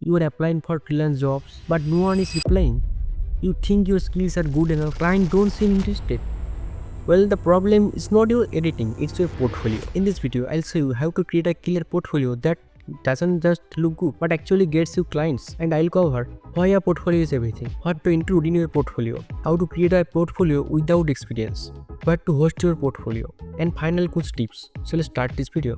You are applying for freelance jobs, but no one is replying. You think your skills are good enough, client don't seem interested. Well, the problem is not your editing, it's your portfolio. In this video, I'll show you how to create a killer portfolio that doesn't just look good but actually gets you clients, and I'll cover why a portfolio is everything, what to include in your portfolio, how to create a portfolio without experience, where to host your portfolio, and final good tips. So let's start this video.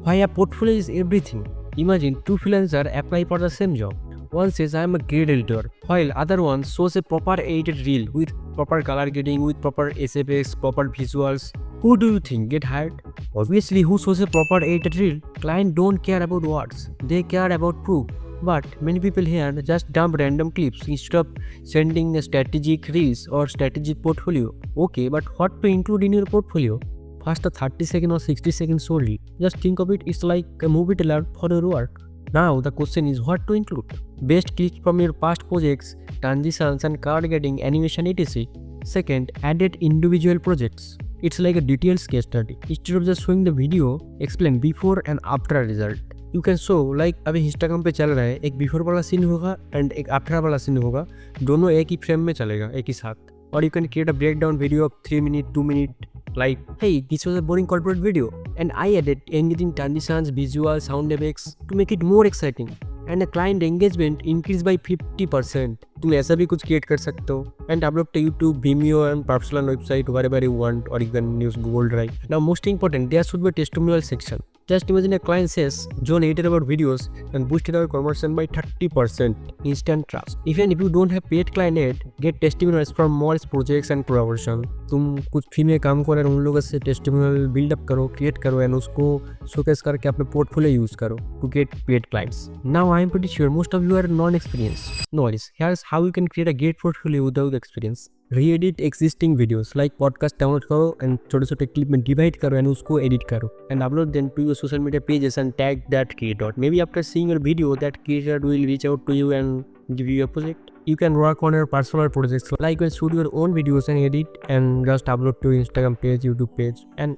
Why a portfolio is everything. Imagine two freelancers apply for the same job. One says I am a great editor, while other one shows a proper edited reel with proper color grading, with proper SFX, proper visuals. Who do you think get hired? Obviously, who shows a proper edited reel? Client don't care about words, they care about proof. But many people here just dump random clips instead of sending a strategic reels or strategic portfolio. Okay, but what to include in your portfolio? First, a 30-second or 60-second story. Just think of it, it's like a movie trailer for your work. Now the question is what to include. Best clips from your past projects, transitions and card grading, animation etc. Second, added individual projects. It's like a detailed case study. Instead of just showing the video, explain before and after result. You can show like अभी Instagram पे चल रहा है, एक before वाला scene होगा and एक after वाला scene होगा, दोनों एक ही frame में चलेगा एक ही साथ. Or you can create a breakdown video of 3 minutes, 2 minutes. Like, hey, this was a boring corporate video and I added engaging transitions, visuals, sound effects to make it more exciting. And the client engagement increased by 50%. तुम ऐसा भी कुछ create कर सकते हो and upload to YouTube, Vimeo and personal website wherever you want, or you can use Google Drive. Now most important, there should be a testimonial section. Just imagine a client says, John edited our videos and boosted our conversion by 30%. Instant trust. Even if you don't have paid client yet, get testimonials from more projects and collaboration. तुम कुछ free में काम करो और उन लोगों से testimonial build up करो, क्रिएट करो एंड उसको शोकेस करके अपने पोर्टफोलियो यूज करो to get paid clients. Now I am pretty sure most of you are non experienced. No worries, here's how you can create a great portfolio without experience. Re-edit existing videos like podcast download करो and छोटे छोटे clip में divide करो and उसको edit करो and upload then to your social media pages and tag that creator. Maybe after seeing your video that creator will reach out to you and give you a project. You can work on your personal projects, like you can shoot your own videos and edit and just upload to Instagram page, YouTube page and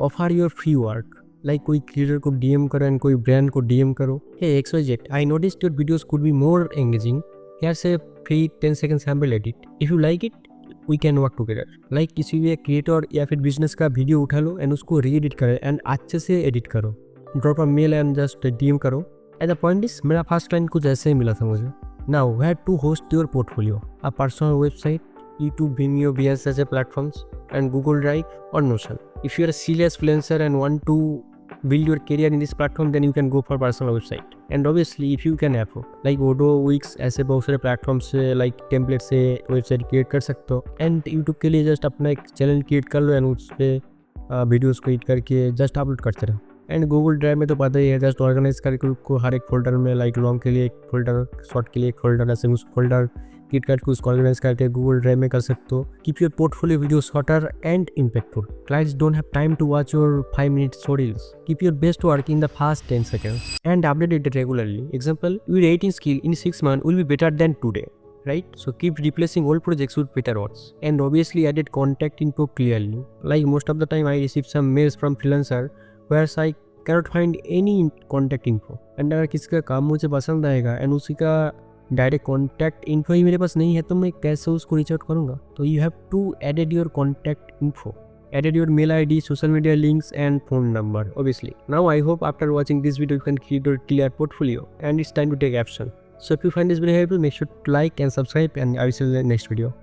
offer your free work. Like कोई creator को DM करो and कोई brand को DM करो. Hey XYZ, I noticed your videos could be more engaging. Here's a free 10-second sample edit. If you like it, we can work together. Like किसी भी creator या फिर business का video उठा लो and उसको re-edit करो and अच्छे से edit करो. Drop a mail and just DM करो. And the point is, मेरा first client कुछ ऐसे ही मिला था मुझे. Now, where to host your portfolio? A personal website, YouTube, Vimeo, VSS platforms, and Google Drive or Notion. If you are a serious freelancer and want to build your career in this platform, then you can go for personal website. And obviously, if you can afford, like Adobe, Wix, ऐसे बहुत सारे platforms से like template से website create कर सकते हो. And YouTube के लिए just अपना एक channel create कर लो and उस पे videos को edit करके just upload करते रहो. एंड गूगल ड्राइव में तो पता ही है, जस्ट ऑर्गेनाइज करके उसको हर एक फोल्डर में लाइक लॉन्ग के लिए एक फोल्डर, शॉर्ट के लिए एक फोल्डर, ऐसे उस फोल्डर किट काट के उसको ऑर्गेनाइज करके गूगल ड्राइव में कर सकते हो. Keep your portfolio video shorter and impactful. Clients don't have time to watch your 5 minute stories. Keep your best work in the first 10 seconds and update it regularly. Example, your editing skill in 6 months will be better than today. Right? So keep replacing old projects with better ones. And obviously added contact info clearly. Like most of the time I receive some mails from freelancer where I cannot find any contact info. And अगर किसी का काम मुझे पसंद आएगा and उसी का direct contact info he मेरे पास नहीं है तो मैं कैसे उसको रीच आउट करूँगा. तो you have to added your contact info, added your mail ID, social media links and phone number obviously. Now I hope after watching this video you can create your clear portfolio and it's time to take action. So if you find this video helpful, make sure to like and subscribe and I will see you in the next video.